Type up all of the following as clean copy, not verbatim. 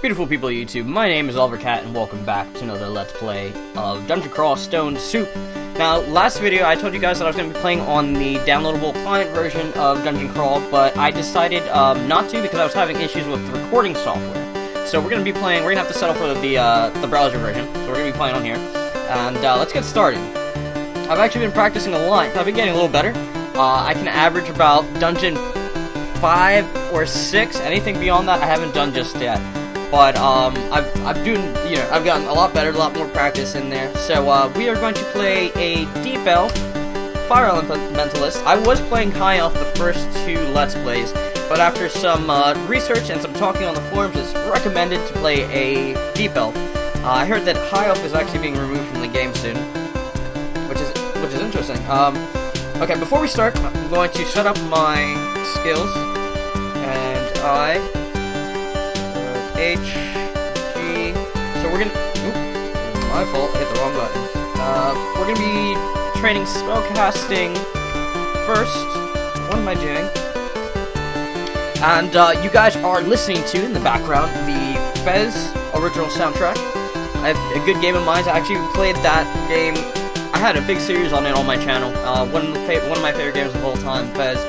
Beautiful people of YouTube, my name is Oliverkatt and welcome back to another Let's Play of Dungeon Crawl Stone Soup. Now, last video I told you guys that I was going to be playing on the downloadable client version of Dungeon Crawl, but I decided not to because I was having issues with the recording software. So we're going to be playing, we're going to have to settle for the browser version, so we're going to be playing on here. And let's get started. I've actually been practicing a lot, I've been getting a little better. I can average about Dungeon 5 or 6, anything beyond that I haven't done just yet. But I've gotten a lot better, a lot more practice in there. So we are going to play a Deep Elf Fire Elementalist. I was playing High Elf the first two Let's Plays, but after some research and some talking on the forums, it's recommended to play a Deep Elf. I heard that High Elf is actually being removed from the game soon, which is interesting. Okay, before we start, I'm going to set up my skills, and H, G, so we're gonna, my fault, hit the wrong button. We're gonna be training spellcasting first. What am I doing? And, you guys are listening to, in the background, the Fez original soundtrack. I have a good game of mine. I actually played that game. I had a big series on it on my channel. One of my favorite games of all time, Fez.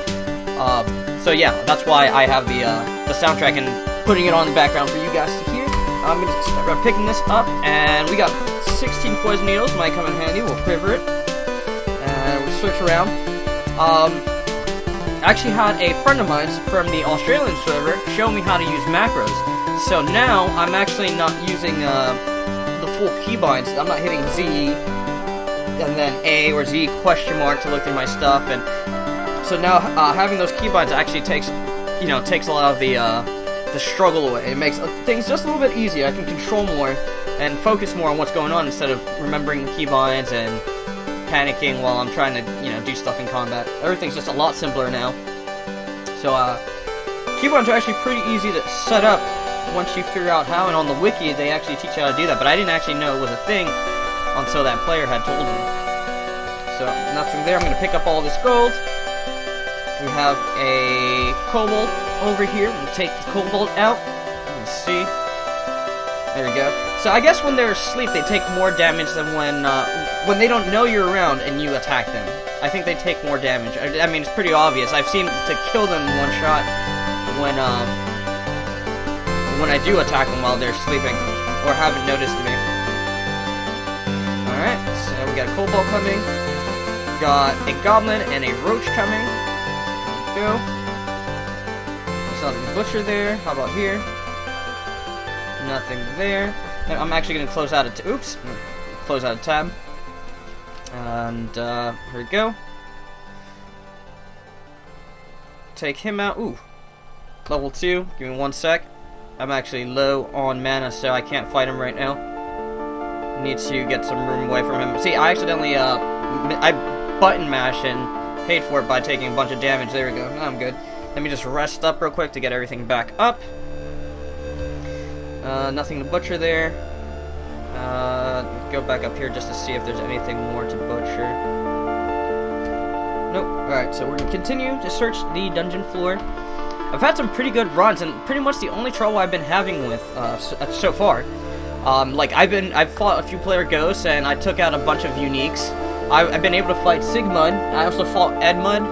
So yeah, that's why I have the soundtrack and putting it on the background for you guys to hear. I'm going to start picking this up, and we got 16 poison needles, might come in handy. We'll quiver it, and we'll switch around. I actually had a friend of mine from the Australian server show me how to use macros, so now I'm actually not using the full keybinds. I'm not hitting Z, and then A or Z question mark to look through my stuff, and so now having those keybinds actually takes a lot of the struggle away. It makes things just a little bit easier. I can control more and focus more on what's going on instead of remembering the keybinds and panicking while I'm trying to, do stuff in combat. Everything's just a lot simpler now. So, keybinds are actually pretty easy to set up once you figure out how, and on the wiki they actually teach you how to do that, but I didn't actually know it was a thing until that player had told me. So, nothing there. I'm going to pick up all this gold. We have a kobold over here. We'll take the kobold out. Let's see. There we go. So I guess when they're asleep, they take more damage than when they don't know you're around and you attack them. I think they take more damage. I mean, it's pretty obvious. I've seen to kill them in one shot when I do attack them while they're sleeping or haven't noticed me. All right. So we got a kobold coming. We got a goblin and a roach coming. Go. There's nothing butcher there. How about here? Nothing there. And I'm actually going to close out a close out a tab. And here we go. Take him out. Ooh, level 2. Give me 1 sec. I'm actually low on mana, so I can't fight him right now. Need to get some room away from him. See, I accidentally I button mash and paid for it by taking a bunch of damage. There we go. Now I'm good. Let me just rest up real quick to get everything back up. Nothing to butcher there. Go back up here just to see if there's anything more to butcher. Nope. Alright, so we're going to continue to search the dungeon floor. I've had some pretty good runs, and pretty much the only trouble I've been having with so far. I've fought a few player ghosts, and I took out a bunch of uniques. I've been able to fight Sigmund. I also fought Edmund.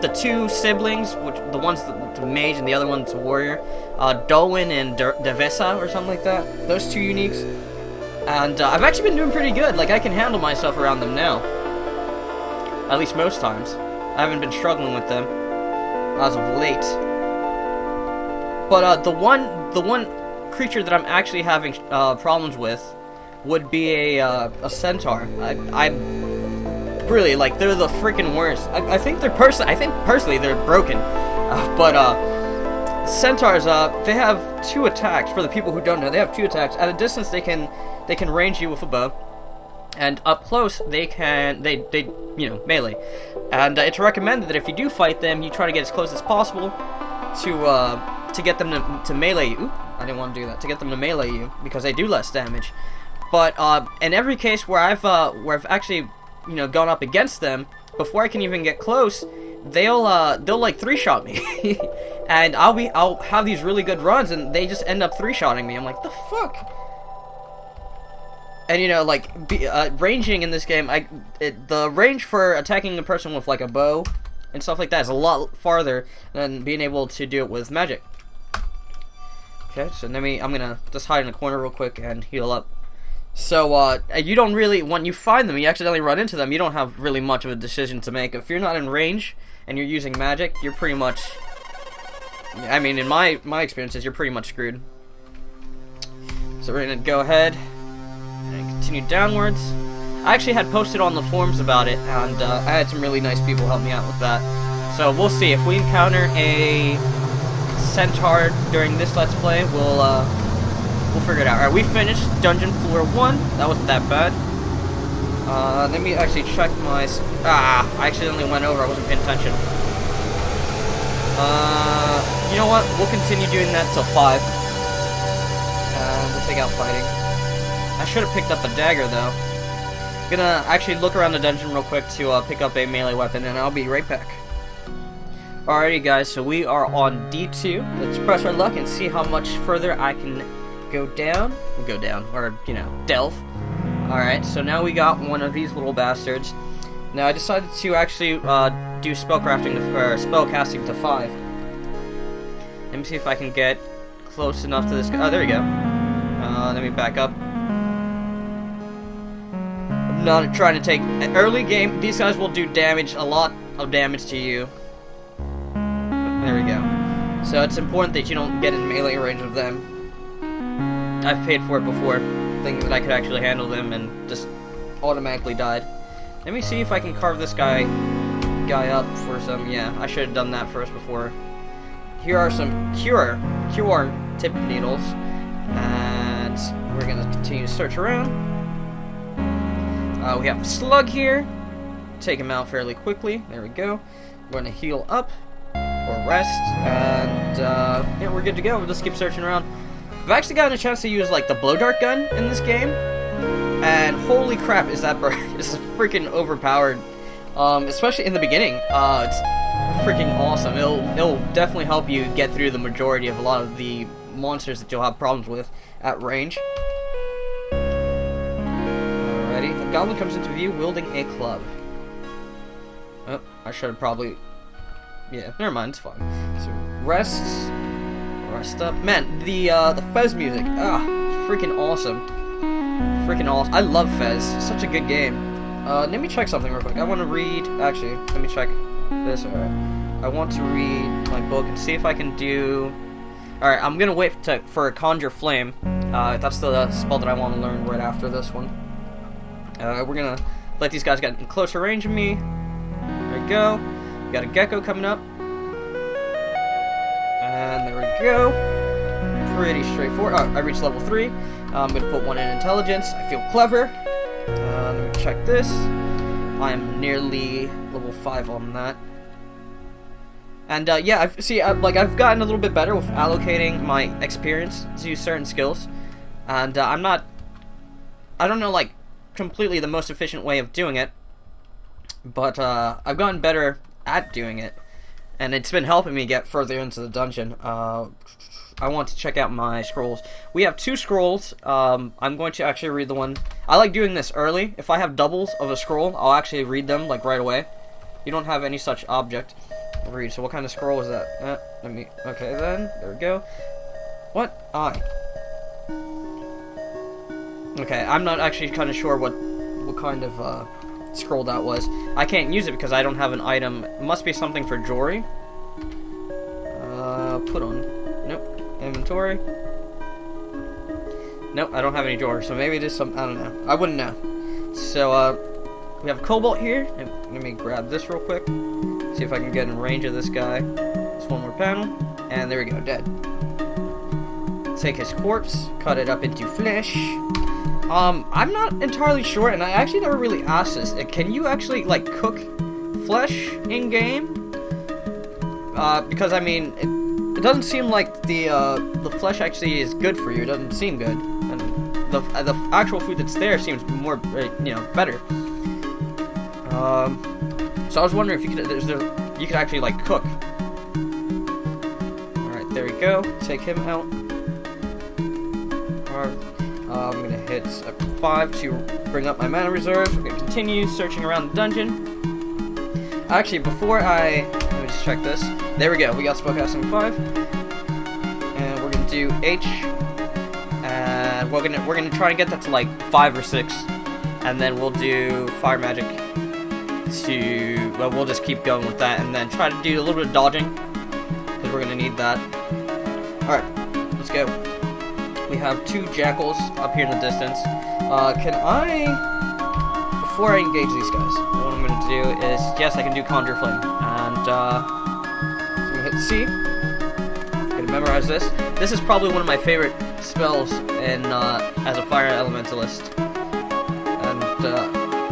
The two siblings, the one's the mage and the other one's the warrior, Dolwyn and Devesa or something like that. Those two uniques. And I've actually been doing pretty good. Like, I can handle myself around them now. At least most times. I haven't been struggling with them as of late. But the one creature that I'm actually having problems with would be a centaur. I really, like, they're the freaking worst. I think personally they're broken. But centaurs, they have 2 attacks. For the people who don't know, they have 2 attacks. At a distance, they can range you with a bow, and up close, they melee. And it's recommended that if you do fight them, you try to get as close as possible to get them to melee you. Oop, I didn't want to do that. To get them to melee you, because they do less damage. But in every case where I've actually gone up against them, before I can even get close, they'll like 3-shot me, and I'll have these really good runs, and they just end up 3-shotting me. I'm like, the fuck. And you know, like ranging in this game, the range for attacking a person with like a bow and stuff like that is a lot farther than being able to do it with magic. Okay, so I'm gonna just hide in the corner real quick and heal up. So, you don't really, when you find them, you accidentally run into them, you don't have really much of a decision to make. If you're not in range and you're using magic, you're pretty much, I mean, in my experiences, you're pretty much screwed. So we're gonna go ahead and continue downwards. I actually had posted on the forums about it, and I had some really nice people help me out with that. So we'll see if we encounter a centaur during this Let's Play. We'll figure it out. Alright, we finished Dungeon Floor 1. That wasn't that bad. Let me actually check my... I accidentally went over. I wasn't paying attention. You know what? We'll continue doing that till 5. We'll take out fighting. I should have picked up a dagger, though. I'm gonna actually look around the dungeon real quick to pick up a melee weapon, and I'll be right back. Alrighty, guys. So we are on D2. Let's press our luck and see how much further I can... go down, or, you know, delve. Alright, so now we got one of these little bastards. Now I decided to actually do spellcrafting, or spellcasting to 5. Let me see if I can get close enough to this guy. Oh, there we go. Let me back up. I'm not trying to take an early game. These guys will do damage, a lot of damage to you. There we go. So it's important that you don't get in melee range of them. I've paid for it before, thinking that I could actually handle them, and just automatically died. Let me see if I can carve this guy up for some... Yeah, I should have done that first before. Here are some cure tip needles, and we're gonna continue to search around. We have a slug here. Take him out fairly quickly. There we go. We're gonna heal up or rest, and yeah, we're good to go. We'll just keep searching around. I've actually gotten a chance to use like the blow dart gun in this game, and holy crap, is that bird is freaking overpowered. Especially in the beginning. It's freaking awesome. It'll definitely help you get through the majority of a lot of the monsters that you'll have problems with at range. Alrighty, a goblin comes into view wielding a club. Oh, I should have probably... Yeah, never mind, it's fine. So, rest up. Man, the Fez music, freaking awesome. Freaking awesome. I love Fez. Such a good game. Let me check something real quick. I want to read... Actually, let me check this. Alright. I want to read my book and see if I can do... Alright, I'm gonna wait for Conjure Flame. That's the spell that I want to learn right after this one. We're gonna let these guys get in closer range of me. There we go. We got a gecko coming up. And there we go. Pretty straightforward. I reached level 3. I'm going to put one in intelligence. I feel clever. Let me check this. I am nearly level 5 on that. And yeah, I've gotten a little bit better with allocating my experience to certain skills. And I don't know, like, completely the most efficient way of doing it. But I've gotten better at doing it. And it's been helping me get further into the dungeon. I want to check out my scrolls. We have 2 scrolls. I'm going to actually read the one. I like doing this early. If I have doubles of a scroll, I'll actually read them like right away. You don't have any such object. Read. So what kind of scroll is that? Okay then. There we go. What? Okay, I'm not actually kind of sure what kind of scroll that was. I can't use it because I don't have an item. It must be something for jewelry. Put on. Nope. Inventory. Nope, I don't have any jewelry, so maybe it is some... I don't know. I wouldn't know. So, we have Cobalt here. Let me grab this real quick. See if I can get in range of this guy. Just one more panel. And there we go, dead. Take his corpse, cut it up into flesh. I'm not entirely sure, and I actually never really asked this. Can you actually, like, cook flesh in-game? Because, I mean, it doesn't seem like the flesh actually is good for you. It doesn't seem good. And the actual food that's there seems more, you know, better. So I was wondering if you could, you could actually like cook. Alright, there we go. Take him out. I'm gonna hit 5 to bring up my mana reserves. We're gonna continue searching around the dungeon. Actually, before let me just check this. There we go. We got spellcasting 5, and we're gonna do H, and we're gonna try and get that to like 5 or 6, and then we'll do fire magic to. Well, we'll just keep going with that, and then try to do a little bit of dodging because we're gonna need that. All right, let's go. We have 2 jackals up here in the distance. Before I engage these guys, what I'm going to do is, yes, I can do Conjure Flame. And, I'm going to hit C. I'm going to memorize this. This is probably one of my favorite spells as a Fire Elementalist.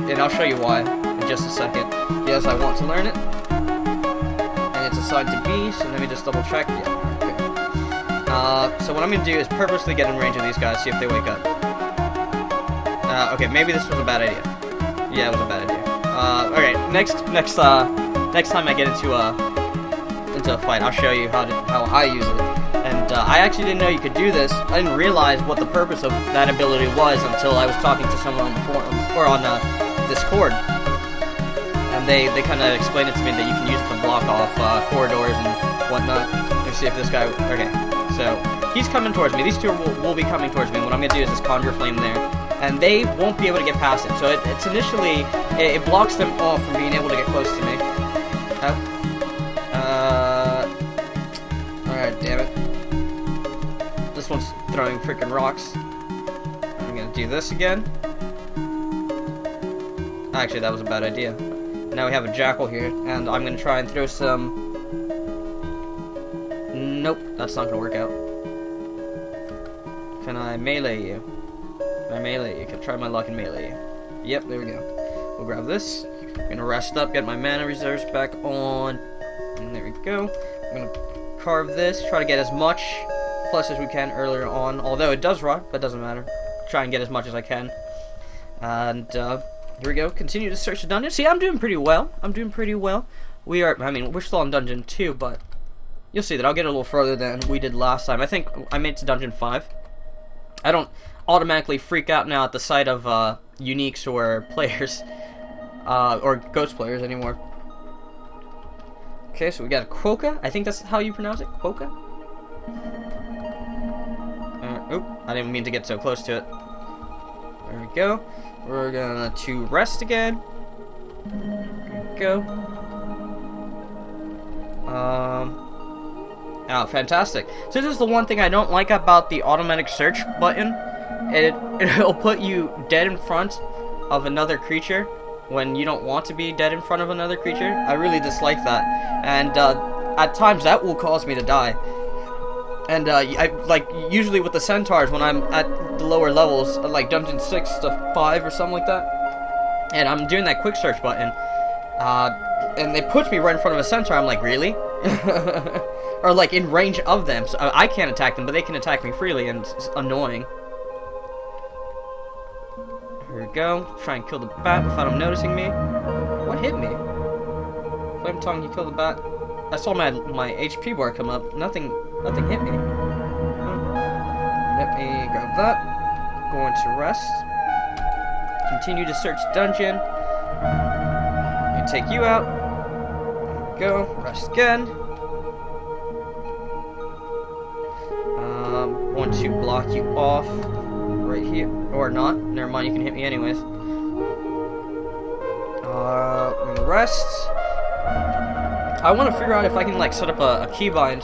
And I'll show you why in just a second. Yes, I want to learn it. And it's assigned to B, so let me just double check. Yeah, okay. So what I'm going to do is purposely get in range of these guys, see if they wake up. Okay, maybe this was a bad idea. Yeah, it was a bad idea. Okay, next time I get into a fight, I'll show you how I use it. And I actually didn't know you could do this. I didn't realize what the purpose of that ability was until I was talking to someone on the forums or on Discord. And they kind of explained it to me that you can use it to block off corridors and whatnot. Let me see if this guy. Okay, so he's coming towards me. These 2 will be coming towards me. What I'm gonna do is just Conjure Flame there. And they won't be able to get past it. So it's initially, it blocks them off from being able to get close to me. Alright, damn it. This one's throwing freaking rocks. I'm gonna do this again. Actually, that was a bad idea. Now we have a jackal here, and I'm gonna try and throw some... Nope, that's not gonna work out. Can I melee you? I melee you. Can try my luck and melee you. Yep, there we go. We'll grab this. I'm gonna rest up, get my mana reserves back on. And there we go. I'm gonna carve this, try to get as much flesh as we can earlier on. Although it does rot, that doesn't matter. Try and get as much as I can. And here we go. Continue to search the dungeon. See, I'm doing pretty well. We're still on dungeon 2, but you'll see that I'll get a little further than we did last time. I think I made it to dungeon 5. I don't automatically freak out now at the sight of uniques or players or ghost players anymore. Okay, so we got a Quokka. I think that's how you pronounce it, Quokka. Oop, I didn't mean to get so close to it. There we go. We're gonna to rest again. There we go. Oh, fantastic. So this is the one thing I don't like about the automatic search button. It'll put you dead in front of another creature when you don't want to be dead in front of another creature. I really dislike that. And at times that will cause me to die. And usually with the centaurs when I'm at the lower levels, like dungeon 6 to 5 or something like that, and I'm doing that quick search button, and it puts me right in front of a centaur. I'm like, really? Or like in range of them, so I can't attack them, but they can attack me freely, and it's annoying. Here we go. Try and kill the bat without him noticing me. What hit me? Flame tongue, you kill the bat. I saw my HP bar come up. Nothing hit me. Let me grab that. Going to rest. Continue to search dungeon. Let me take you out. There we go. Rest again. Want to block you off right here, or not? Never mind. You can hit me anyways. Rest. I want to figure out if I can like set up a keybind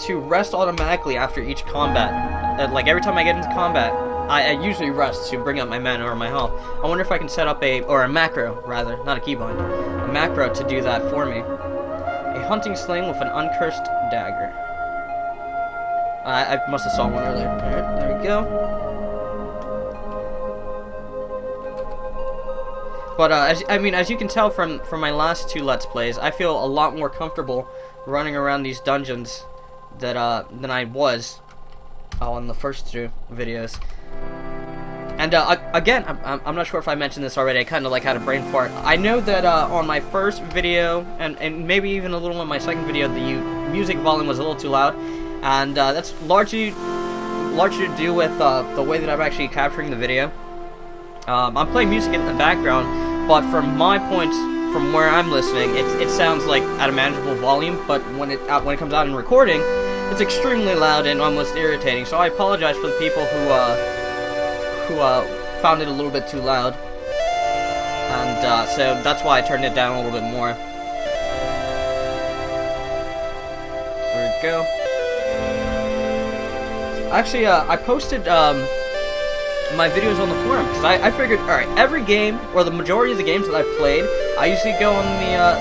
to rest automatically after each combat. Like every time I get into combat, I usually rest to bring up my mana or my health. I wonder if I can set up a macro rather, not a keybind, a macro to do that for me. A hunting sling with an uncursed dagger. I must have saw one earlier. Alright, there we go. But as you can tell from my last 2 Let's Plays, I feel a lot more comfortable running around these dungeons than I was on the first 2 videos. And again, I'm not sure if I mentioned this already. I kind of like had a brain fart. I know that on my first video, and maybe even a little on my second video, the music volume was a little too loud, and that's largely to do with the way that I'm actually capturing the video. I'm playing music in the background, but from my point, from where I'm listening, it sounds like at a manageable volume. But when it comes out in recording, it's extremely loud and almost irritating. So I apologize for the people who found it a little bit too loud, and so that's why I turned it down a little bit more. There we go. Actually, I posted my videos on the forum because I figured, all right, every game or the majority of the games that I've played, I usually go on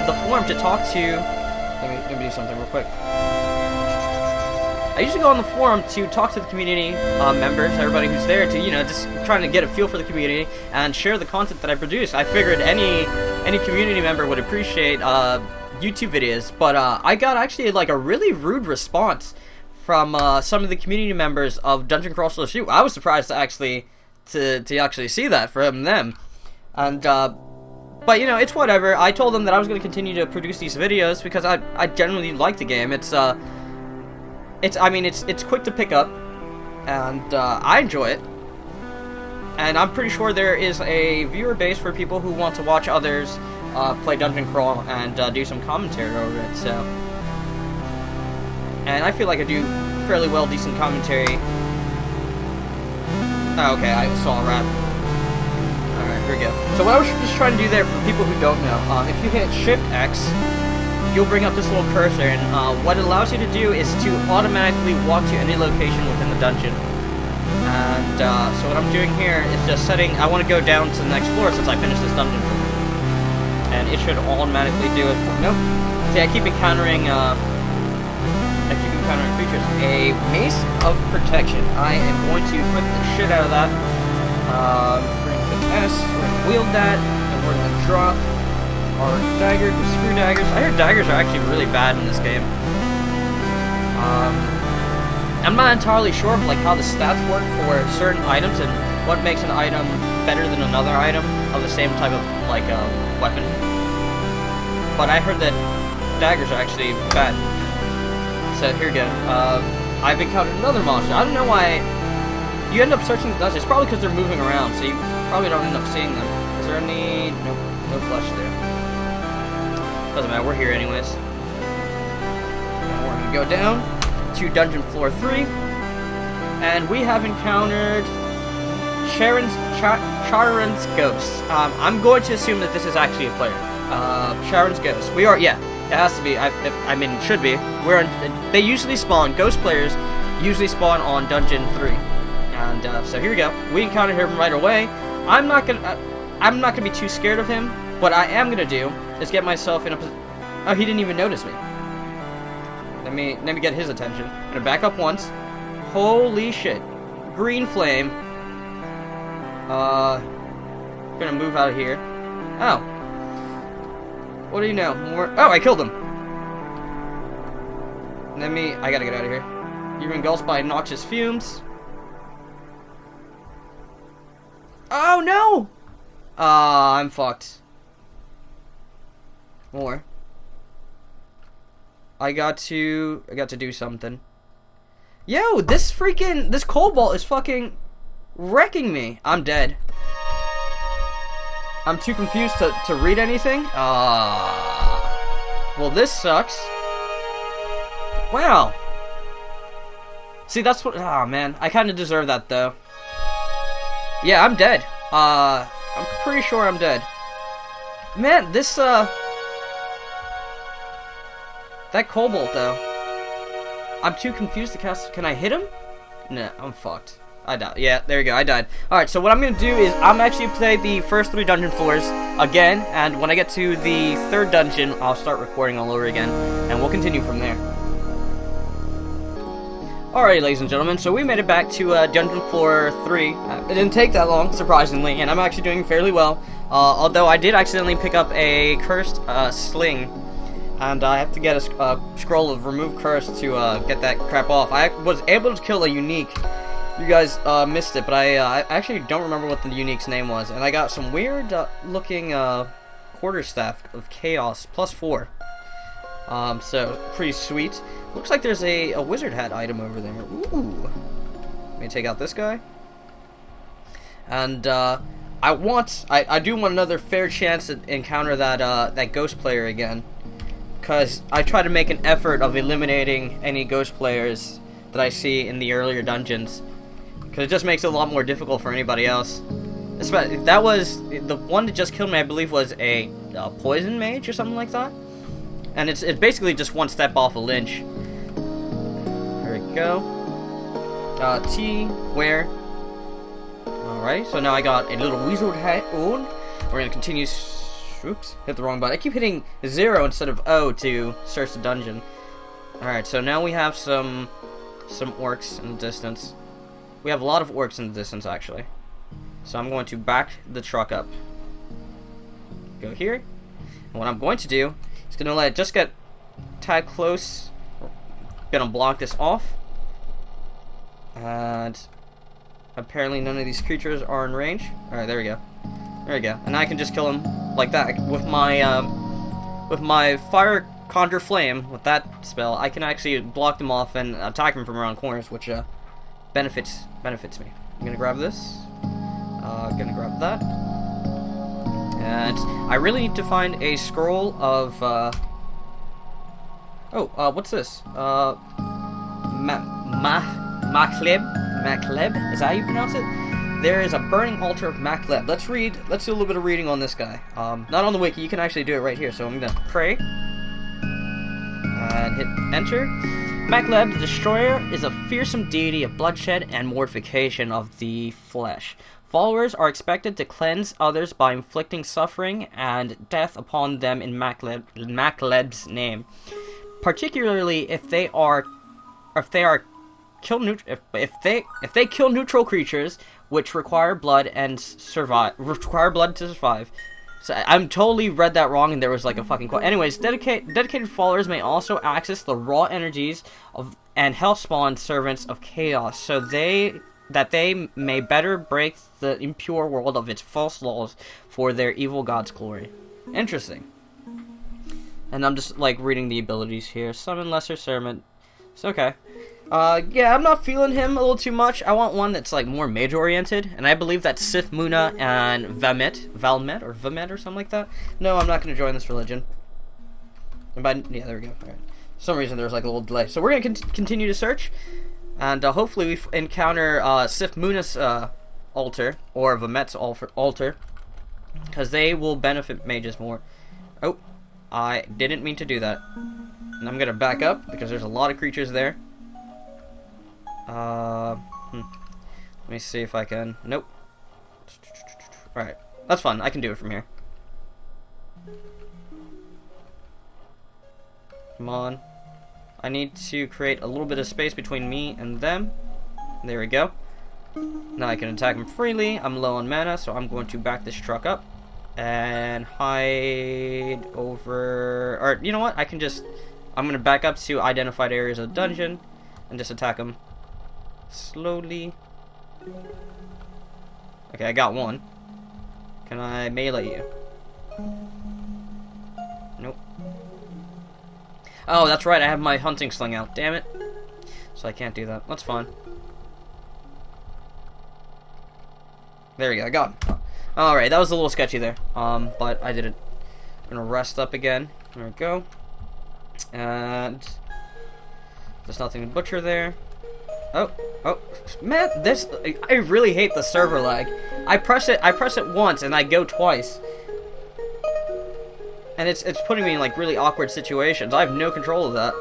the forum to talk to. Let me do something real quick. I usually go on the forum to talk to the community members, everybody who's there, to, you know, just trying to get a feel for the community and share the content that I produce. I figured any community member would appreciate YouTube videos, but I got actually like a really rude response from some of the community members of Dungeon Crawl Shoot. I was surprised to actually see that from them, and but you know, it's whatever. I told them that I was going to continue to produce these videos because I generally like the game. It's quick to pick up, and I enjoy it. And I'm pretty sure there is a viewer base for people who want to watch others play Dungeon Crawl and do some commentary over it. So, and I feel like I do fairly well, decent commentary. Oh, okay, I saw a rat. Alright, here we go. So what I was just trying to do there, for the people who don't know, if you hit Shift X, you'll bring up this little cursor, and what it allows you to do is to automatically walk to any location within the dungeon. And so what I'm doing here is just setting, I want to go down to the next floor since I finished this dungeon floor. And it should automatically do it for, nope. See, I keep encountering creatures. A Mace of Protection. I am going to equip the shit out of that. We're going to put S, we're going to wield that, and we're going to drop our dagger, the screw daggers. I heard daggers are actually really bad in this game. I'm not entirely sure of like how the stats work for certain items and what makes an item better than another item of the same type of like weapon. But I heard that daggers are actually bad. So here we go. I've encountered another monster. I don't know why you end up searching the dungeon. It's probably because they're moving around, so you probably don't end up seeing them. Is there any? Nope, no flesh there. Doesn't matter, we're here anyways. Now we're gonna go down to dungeon floor 3, and we have encountered Charon's ghost. I'm going to assume that this is actually a player. Charon's ghost. We are, yeah, it has to be. I mean, it should be. They usually spawn. Ghost players usually spawn on dungeon 3, and so here we go. We encountered him right away. I'm not gonna be too scared of him. What I am gonna do is get myself in a position. Oh, he didn't even notice me. Let me get his attention. I'm gonna back up once. Holy shit. Green flame. Gonna move out of here. Oh. What do you know? More. Oh, I killed him. I gotta get out of here. You're engulfed by noxious fumes. Oh no! I'm fucked. More. I got to do something. Yo, this cobalt is fucking wrecking me. I'm dead. I'm too confused to read anything. Well, this sucks. Wow. See, that's what. Oh man, I kind of deserve that though. Yeah, I'm dead. I'm pretty sure I'm dead. Man, this that cobalt, though. I'm too confused to cast. Can I hit him? Nah, I'm fucked. I died. Yeah, there you go. I died. Alright, so what I'm going to do is I'm actually play the first 3 dungeon floors again, and when I get to the 3rd dungeon, I'll start recording all over again, and we'll continue from there. Alright, ladies and gentlemen, so we made it back to dungeon floor 3. It didn't take that long, surprisingly, and I'm actually doing fairly well, although I did accidentally pick up a cursed sling. And I have to get a scroll of remove curse to get that crap off. I was able to kill a unique you guys missed it, but I actually don't remember what the unique's name was, and I got some weird looking quarterstaff of chaos +4. So pretty sweet. Looks like there's a wizard hat item over there. Ooh. Let me take out this guy. And I do want another fair chance to encounter that ghost player again, because I try to make an effort of eliminating any ghost players that I see in the earlier dungeons, because it just makes it a lot more difficult for anybody else. That was the one that just killed me. I believe was a poison mage or something like that, and it's basically just one step off a lynch. There we go. T where. Alright, so now I got a little wizard hat on. We're gonna continue. Oops, hit the wrong button. I keep hitting 0 instead of O to search the dungeon. Alright, so now we have some orcs in the distance. We have a lot of orcs in the distance, actually. So I'm going to back the truck up. Go here. And what I'm going to do is gonna let it just get tad close. Gonna block this off. And apparently none of these creatures are in range. Alright, there we go. There we go. And I can just kill him like that. With my fire conjure flame, with that spell, I can actually block them off and attack them from around corners, which benefits me. I'm gonna grab this. Gonna grab that. And I really need to find a scroll of what's this? Makleb? Is that how you pronounce it? There is a burning altar of Makleb. Let's do a little bit of reading on this guy. Not on the wiki, you can actually do it right here. So I'm gonna pray. And hit enter. Makleb, the Destroyer, is a fearsome deity of bloodshed and mortification of the flesh. Followers are expected to cleanse others by inflicting suffering and death upon them in Makleb's name. Particularly if they kill neutral creatures which require blood to survive. So I'm totally read that wrong, and there was like a fucking quote. Anyways, dedicated followers may also access the raw energies of and hellspawn servants of chaos, so that they may better break the impure world of its false laws for their evil god's glory. Interesting. And I'm just like reading the abilities here. Summon lesser servant. It's okay. Yeah, I'm not feeling him a little too much. I want one that's like more mage oriented, and I believe that Sith Muna and Valmet or something like that. No, I'm not going to join this religion. Yeah, there we go. All right. For some reason there was like a little delay, so we're going to continue to search, and hopefully we encounter Sith Muna's altar or Vamet's altar, because they will benefit mages more. Oh, I didn't mean to do that, and I'm going to back up because there's a lot of creatures there. Let me see if I can. Nope. Alright. That's fun. I can do it from here. Come on. I need to create a little bit of space between me and them. There we go. Now I can attack them freely. I'm low on mana, so I'm going to back this truck up and hide over. Or, you know what? I'm going to back up to identified areas of the dungeon and just attack them slowly. Okay, I got one. Can I melee you? Nope. Oh, that's right, I have my hunting sling out. Damn it. So I can't do that. That's fine. There we go, I got him. Alright, that was a little sketchy there. But I did it. I'm gonna rest up again. There we go. And there's nothing to butcher there. Oh, man, I really hate the server lag. I press it once and I go twice. And it's putting me in like really awkward situations. I have no control of that.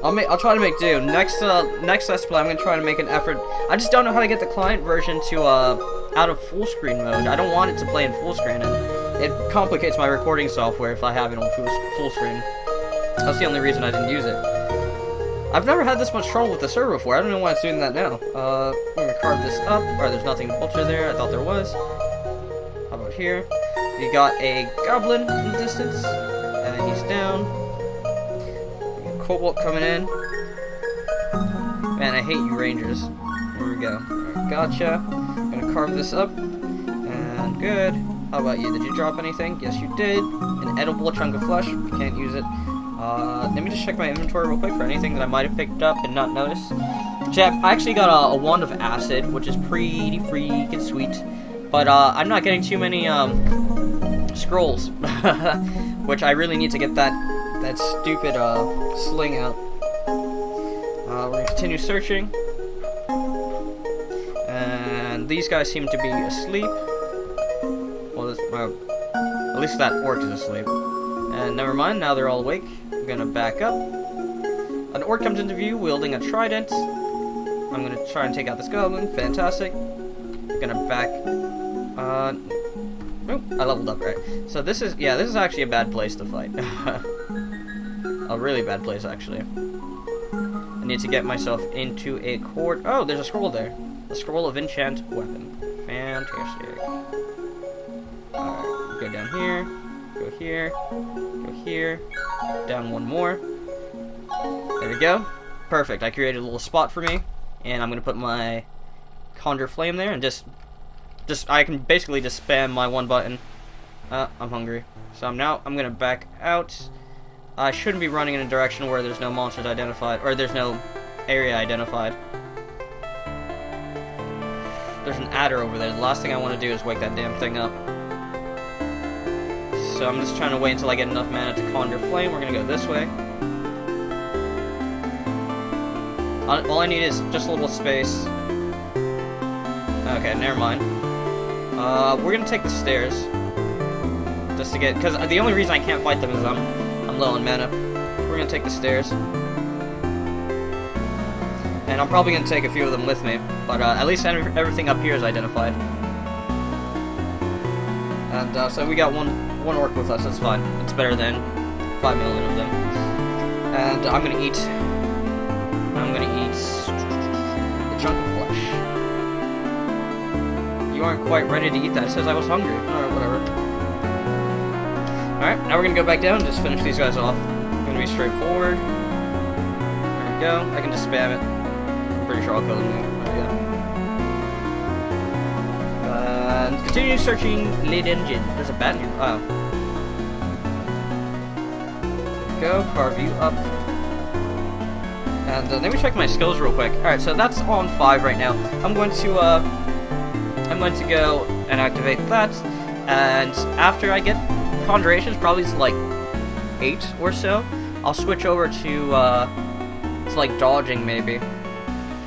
I'll try to make do. Next Let's Play, I'm gonna try to make an effort. I just don't know how to get the client version to out of full screen mode. I don't want it to play in full screen, and it complicates my recording software if I have it on full screen. That's the only reason I didn't use it. I've never had this much trouble with the server before. I don't know why it's doing that now. I'm gonna carve this up. Alright, there's nothing to butcher there. I thought there was. How about here? You got a goblin in the distance, and he's down. Cobalt coming in. Man, I hate you rangers. Here we go. Alright, gotcha. Gonna carve this up. And good. How about you? Did you drop anything? Yes, you did. An edible chunk of flesh. You can't use it. Let me just check my inventory real quick for anything that I might have picked up and not noticed. So I actually got a wand of acid, which is pretty freaking sweet. But I'm not getting too many scrolls, which I really need to get that stupid sling out. We're gonna continue searching, and these guys seem to be asleep. Well, at least that orc is asleep. And never mind, now they're all awake. I'm gonna back up. An orc comes into view wielding a trident. I'm gonna try and take out this goblin. Fantastic. Gonna back. Nope, I leveled up, right? So this is actually a bad place to fight. A really bad place, actually. I need to get myself into a court. Oh, there's a scroll there. A scroll of enchant weapon. Fantastic. Alright, go down here. Go here. Go here. Down one more. There we go. Perfect. I created a little spot for me. And I'm going to put my conjure flame there and just I can basically just spam my one button. I'm hungry. So I'm going to back out. I shouldn't be running in a direction where there's no monsters identified, or there's no area identified. There's an adder over there. The last thing I want to do is wake that damn thing up. So I'm just trying to wait until I get enough mana to conjure flame. We're going to go this way. All I need is just a little space. Okay, never mind. We're gonna take the stairs. Just to get, because the only reason I can't fight them is I'm low on mana. We're gonna take the stairs. And I'm probably gonna take a few of them with me. But at least everything up here is identified. And so we got one orc with us, that's fine. It's better than 5 million of them. And I'm gonna eat a chunk of flesh. You aren't quite ready to eat that. It says I was hungry. Alright, whatever. Alright, now we're gonna go back down and just finish these guys off. Gonna be straightforward. There we go. I can just spam it. I'm pretty sure I'll kill them. There we go. And continue searching the dungeon. There's a bat in here. Oh. There we go. Carve you up. And let me check my skills real quick. Alright, so that's on 5 right now. I'm going to go and activate that, and after I get conjurations, probably to like 8 or so, I'll switch over to like dodging maybe,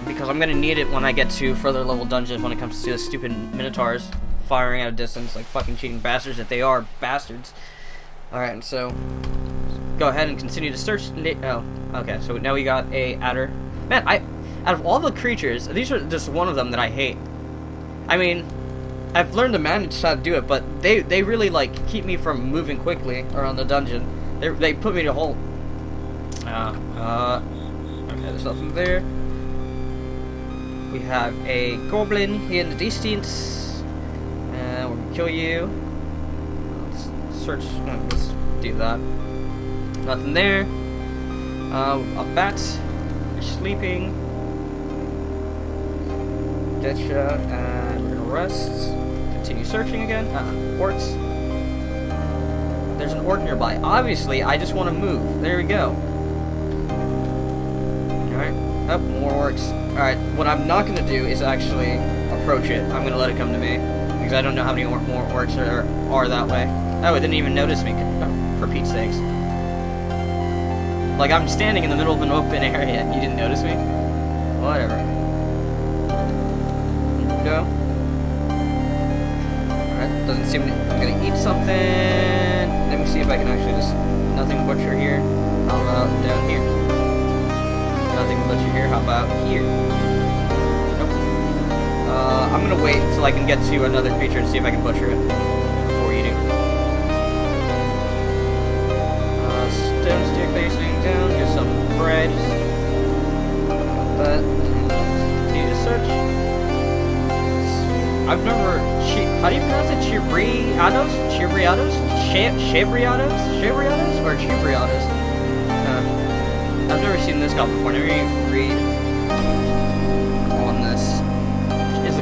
because I'm gonna need it when I get to further level dungeons when it comes to the stupid minotaurs firing at a distance like fucking cheating bastards that they are, bastards. Alright, so go ahead and continue to search. Oh, okay, so now we got a adder. Man, out of all the creatures, these are just one of them that I hate. I mean, I've learned to manage how to do it, but they really like keep me from moving quickly around the dungeon. They put me to hold. Okay, there's nothing there. We have a goblin here in the distance, and we're gonna kill you. Let's search. No, let's do that. Nothing there. A bat. You're sleeping. Getcha, and we're gonna rest. Continue searching again. Orcs. There's an orc nearby. Obviously, I just want to move. There we go. Alright. Oh, more orcs. Alright, what I'm not gonna do is actually approach it. I'm gonna let it come to me, because I don't know how many more orcs are that way. Oh, it didn't even notice me, for Pete's sakes. Like, I'm standing in the middle of an open area, and you didn't notice me? Whatever. Go. Alright, doesn't seem to, I'm gonna eat something. Let me see if I can actually just, nothing butcher here. How about down here? Nothing butcher here, how about here? Nope. I'm gonna wait until I can get to another creature and see if I can butcher it before eating. Stone stick facing down, get some bread. But, continue to search. I've never, how do you pronounce it? Chibriados? Chibriados? Chibriados? Chibriados? Or Chibriados? I've never seen this called before, never even read.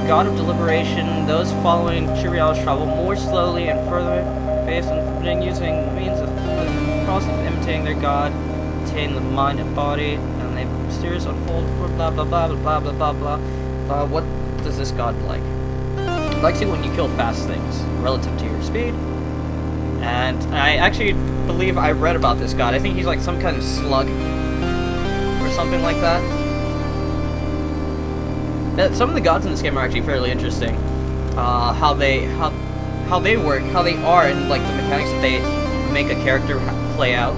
god of deliberation. Those following true reality travel more slowly and further faced and forbidding using means of the process of imitating their god, attain the mind and body, and they mysterious unfold for blah blah blah blah blah blah blah blah. What does this god like? Likes it when you kill fast things relative to your speed. And I actually believe I read about this god. I think he's like some kind of slug or something like that. Some of the gods in this game are actually fairly interesting. How they work, how they are, and like the mechanics that they make a character play out.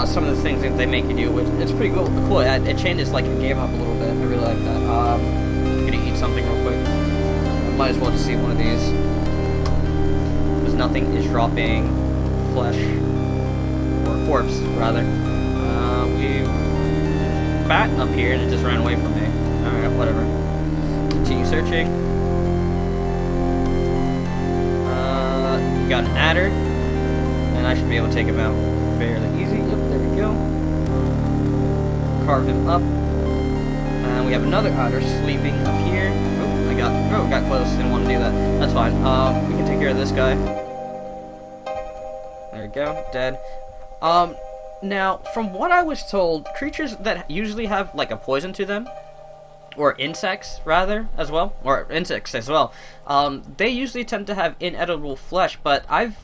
Some of the things that they make you do, which it's pretty cool. It changes like the game up a little bit. I really like that. I'm gonna eat something real quick. Might as well just see one of these. Because nothing is dropping flesh. Or corpse, rather. We bat up here and it just ran away from me. Alright, whatever. Continue searching. We got an adder. And I should be able to take him out fairly easy. Yep, there we go. Carve him up. And we have another adder sleeping up here. Got close, didn't want to do that. That's fine. We can take care of this guy. There we go, dead. Now, from what I was told, creatures that usually have, like, a poison to them, or insects, rather, as well, or insects as well, they usually tend to have inedible flesh, but I've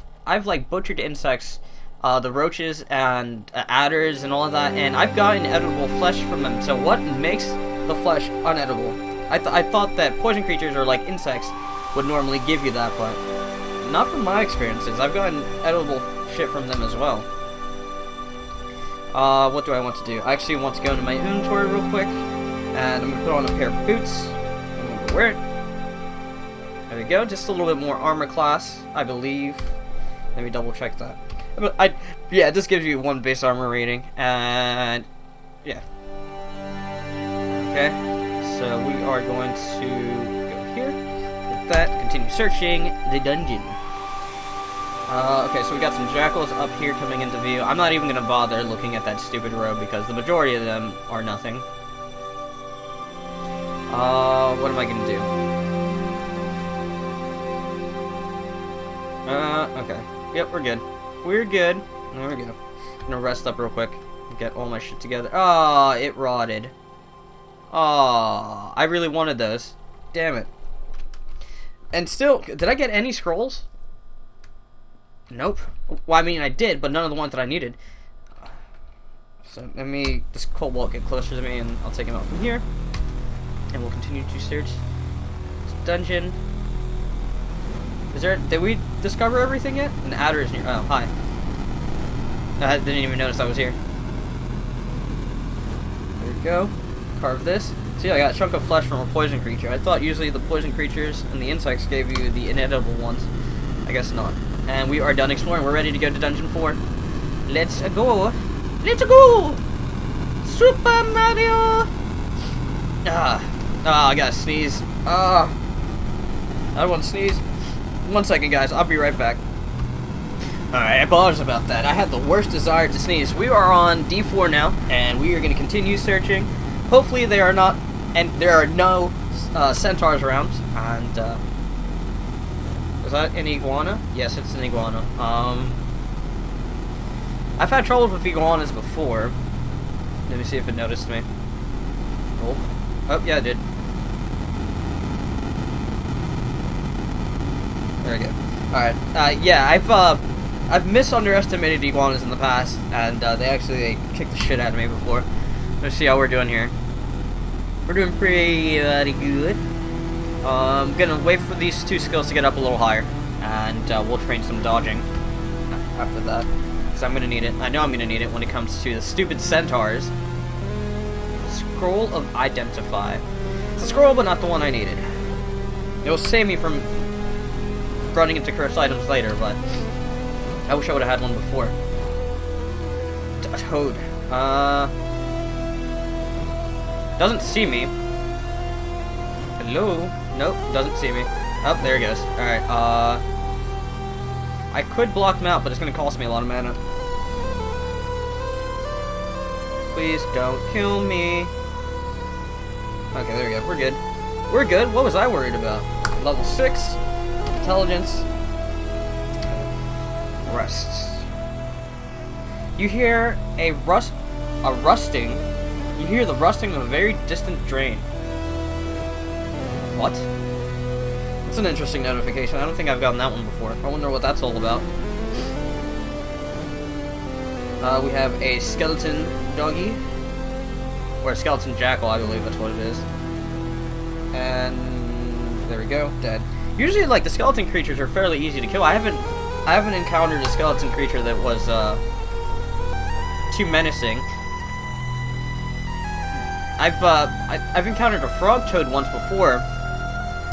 like, butchered insects, the roaches and adders and all of that, and I've gotten edible flesh from them. So what makes the flesh unedible? I thought that poison creatures or like insects would normally give you that, but not from my experiences. I've gotten edible shit from them as well. What do I want to do? I actually want to go into my inventory real quick, and I'm gonna put on a pair of boots. I'm gonna wear it. There we go. Just a little bit more armor class, I believe. Let me double check that. Yeah, this gives you 1 base armor rating, and yeah. Okay. So we are going to go here, hit that, continue searching the dungeon. Okay, so we got some jackals up here coming into view. I'm not even going to bother looking at that stupid row because the majority of them are nothing. What am I going to do? Okay. Yep, we're good. We're good. There we go. I'm going to rest up real quick, get all my shit together. Ah, it rotted. Aw, I really wanted those. Damn it. And still, did I get any scrolls? Nope. Well, I mean, I did, but none of the ones that I needed. So, let me, this cobalt get closer to me, and I'll take him out from here. And we'll continue to search this dungeon. Did we discover everything yet? An adder is near, oh, hi. I didn't even notice I was here. There we go. Carve this. See, I got a chunk of flesh from a poison creature. I thought usually the poison creatures and the insects gave you the inedible ones. I guess not. And we are done exploring. We're ready to go to Dungeon 4. Let's go. Let's go! Super Mario! I gotta sneeze. I don't want to sneeze. 1 second, guys. I'll be right back. Alright, I apologize about that. I had the worst desire to sneeze. We are on D4 now, and we are going to continue searching. Hopefully there are not, and there are no centaurs around, and, is that an iguana? Yes, it's an iguana. I've had trouble with iguanas before. Let me see if it noticed me. Oh, yeah, it did. There we go. Alright, yeah, I've misunderestimated iguanas in the past, and they actually kicked the shit out of me before. Let's see how we're doing here. We're doing pretty good. I'm gonna wait for these 2 skills to get up a little higher, and we'll train some dodging after that, because I'm gonna need it. I know I'm gonna need it when it comes to the stupid centaurs. Scroll of Identify. It's a scroll, but not the one I needed. It will save me from running into cursed items later, but I wish I would have had one before. Toad. Doesn't see me. Hello? Nope, doesn't see me. Oh, there he goes. Alright, I could block him out, but it's gonna cost me a lot of mana. Please don't kill me. Okay, there we go. We're good. We're good. What was I worried about? Level 6. Intelligence. Rest. You hear a rusting. You hear the rusting of a very distant drain. What? That's an interesting notification. I don't think I've gotten that one before. I wonder what that's all about. We have a skeleton doggy. Or a skeleton jackal, I believe that's what it is. And there we go, dead. Usually, like, the skeleton creatures are fairly easy to kill. I haven't encountered a skeleton creature that was too menacing. I've encountered a frog toad once before,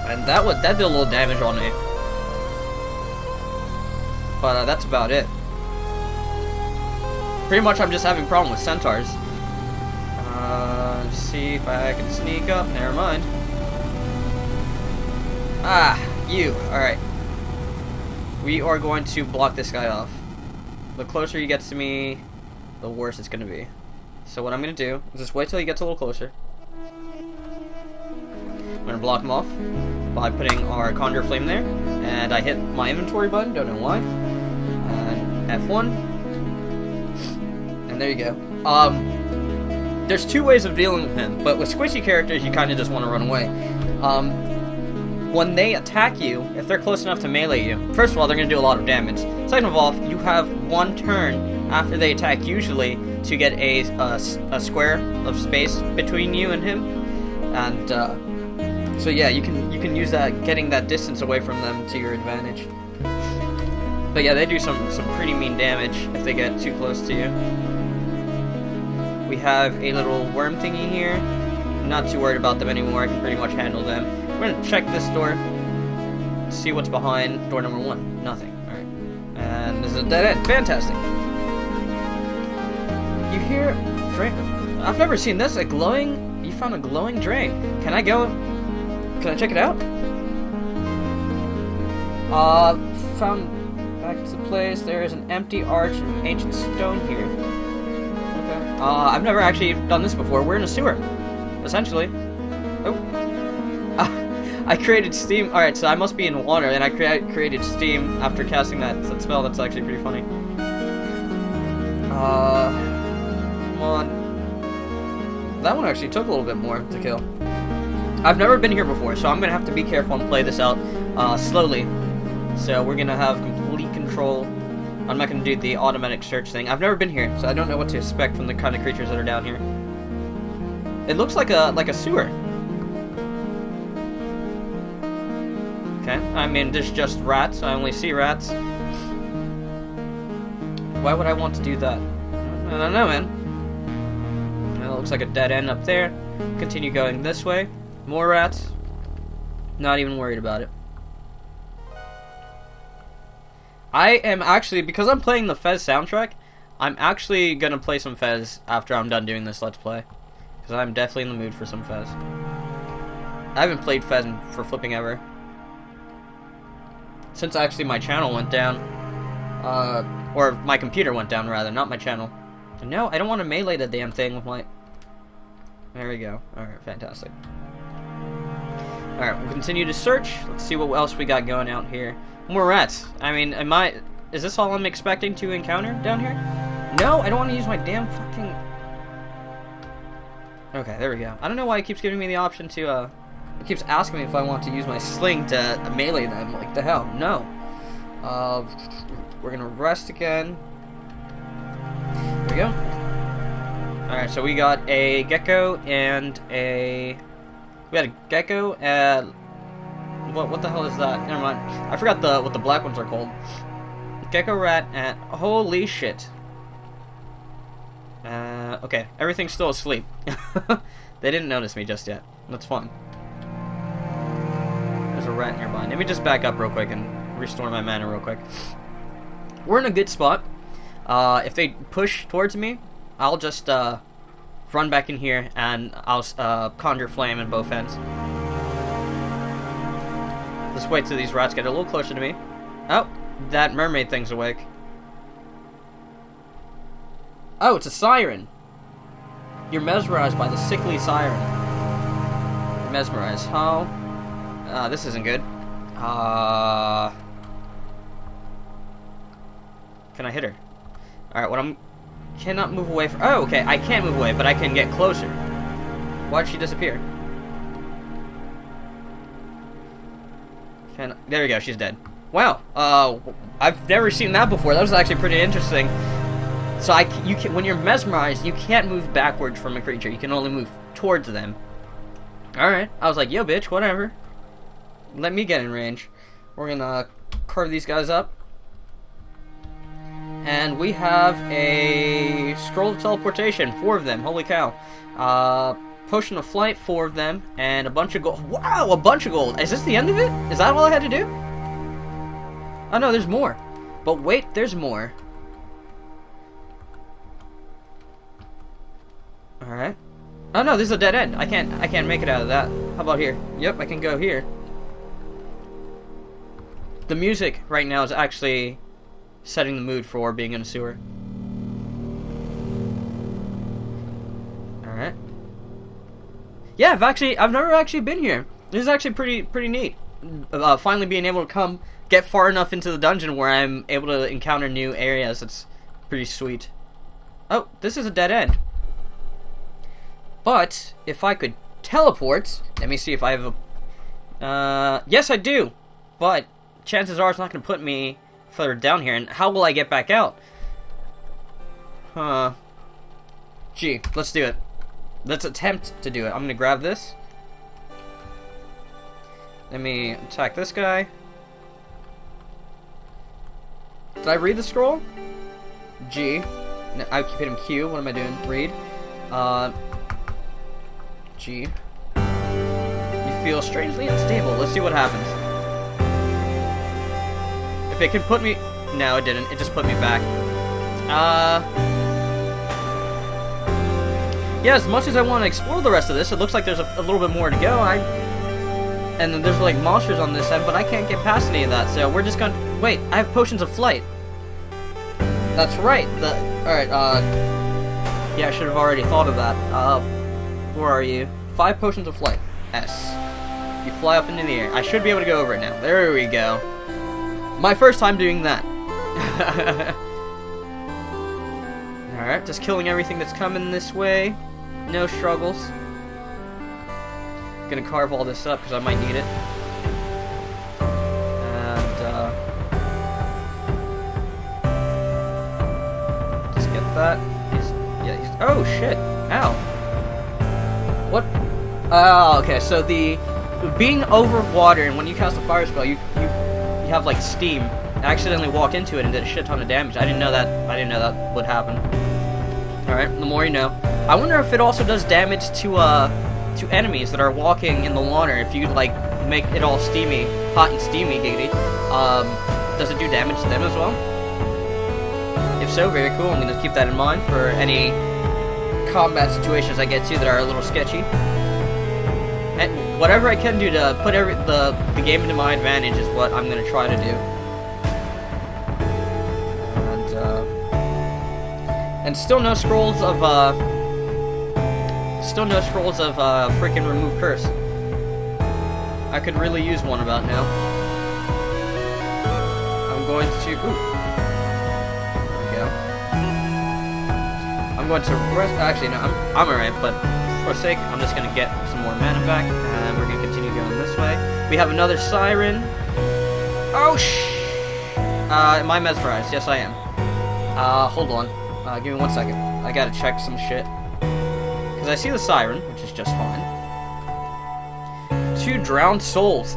and that did a little damage on me. But that's about it. Pretty much, I'm just having a problem with centaurs. Let's see if I can sneak up. Never mind. Ah, you. Alright. We are going to block this guy off. The closer he gets to me, the worse it's going to be. So what I'm going to do is just wait till he gets a little closer. I'm going to block him off by putting our Conjure Flame there. And I hit my inventory button, don't know why. And F1. And there you go. There's two ways of dealing with him, but with squishy characters, you kind of just want to run away. When they attack you, if they're close enough to melee you, first of all, they're going to do a lot of damage. Second of all, you have one turn after they attack, usually, to get a square of space between you and him. And, so yeah, you can use that, getting that distance away from them to your advantage. But yeah, they do some pretty mean damage if they get too close to you. We have a little worm thingy here. I'm not too worried about them anymore. I can pretty much handle them. We're gonna check this door. See what's behind door number 1. Nothing. Alright. And this is a dead end. Fantastic. You hear drain. I've never seen this. A glowing. You found a glowing drain. Can I go? Can I check it out? Found back to the place. There is an empty arch of ancient stone here. Okay. I've never actually done this before. We're in a sewer, essentially. Oh. I created steam. Alright, so I must be in water, and I created steam after casting that spell. That's actually pretty funny. Come on. That one actually took a little bit more to kill. I've never been here before, so I'm going to have to be careful and play this out slowly. So we're going to have complete control. I'm not going to do the automatic search thing. I've never been here, so I don't know what to expect from the kind of creatures that are down here. It looks like a sewer. Okay, I mean, there's just rats. I only see rats. Why would I want to do that? I don't know, man. Well, it looks like a dead end up there. Continue going this way. More rats. Not even worried about it. I am actually, because I'm playing the Fez soundtrack, I'm actually going to play some Fez after I'm done doing this Let's Play. Because I'm definitely in the mood for some Fez. I haven't played Fez for flipping ever. Since actually my channel went down. Or my computer went down, rather, not my channel. And no, I don't want to melee the damn thing with my... There we go. Alright, fantastic. Alright, we'll continue to search. Let's see what else we got going out here. More rats. I mean, is this all I'm expecting to encounter down here? No, I don't want to use my damn fucking... Okay, there we go. I don't know why it keeps giving me the option to, it keeps asking me if I want to use my sling to melee them. Like, the hell? No. We're gonna rest again. There we go. Alright, so we got a gecko and a... We had a gecko and... What the hell is that? Never mind. I forgot what the black ones are called. Gecko, rat, and... Holy shit. Okay. Everything's still asleep. They didn't notice me just yet. That's fun. There's a rat nearby. Let me just back up real quick and restore my mana real quick. We're in a good spot. If they push towards me, I'll just run back in here and I'll conjure flame in both ends. Let's wait till these rats get a little closer to me. Oh, that mermaid thing's awake. Oh, it's a siren. You're mesmerized by the sickly siren. Mesmerize. How? This isn't good. Can I hit her? Alright, cannot move away from... Oh, okay, I can't move away, but I can get closer. Why'd she disappear? There we go, she's dead. Wow, I've never seen that before. That was actually pretty interesting. So when you're mesmerized, you can't move backwards from a creature. You can only move towards them. Alright, I was like, yo bitch, whatever. Let me get in range. We're gonna carve these guys up. And we have a Scroll of Teleportation, 4 of them, holy cow. Potion of Flight, 4 of them, and a bunch of gold. Wow, a bunch of gold. Is this the end of it? Is that all I had to do? Oh no, there's more. But wait, there's more. Alright. Oh no, this is a dead end. I can't make it out of that. How about here? Yep, I can go here. The music right now is actually setting the mood for being in a sewer. Alright. Yeah, I've never actually been here. This is actually pretty neat. Finally being able to get far enough into the dungeon where I'm able to encounter new areas. It's pretty sweet. Oh, this is a dead end. But if I could teleport, let me see if I have a... yes, I do. But chances are it's not going to put me further down here. And how will I get back out? Gee, let's do it. Let's attempt to do it. I'm going to grab this. Let me attack this guy. Did I read the scroll? G. No, I keep hitting Q. What am I doing? Read. G. You feel strangely unstable. Let's see what happens. If it can put me... No, it didn't. It just put me back. Yeah, as much as I want to explore the rest of this, it looks like there's a little bit more to go. And then there's like monsters on this end, but I can't get past any of that, so we're just gonna... Wait, I have potions of flight. That's right. Alright, yeah, I should have already thought of that. Where are you? 5 potions of flight. S. You fly up into the air. I should be able to go over it now. There we go. My first time doing that. Alright, just killing everything that's coming this way. No struggles. Gonna carve all this up because I might need it. And, just get that. He's, oh shit. Ow. What? Oh, okay, so being over water, and when you cast a fire spell, you have like steam. I accidentally walked into it and did a shit ton of damage. I didn't know that would happen. Alright, the more you know. I wonder if it also does damage to enemies that are walking in the water. If you like make it all steamy, hot and steamy, giggity, does it do damage to them as well? If so, very cool. I'm gonna keep that in mind for any combat situations I get to that are a little sketchy. And whatever I can do to put the game into my advantage is what I'm gonna try to do. And still no scrolls of freaking remove curse. I could really use one about now. I'm going to... Ooh. There we go. I'm going to rest... Actually, no, I'm alright, but for sake, I'm just going to get some more mana back, and we're going to continue going this way. We have another siren. Oh, am I mesmerized? Yes, I am. Hold on. Give me 1 second. I gotta check some shit. Because I see the siren, which is just fine. 2 drowned souls.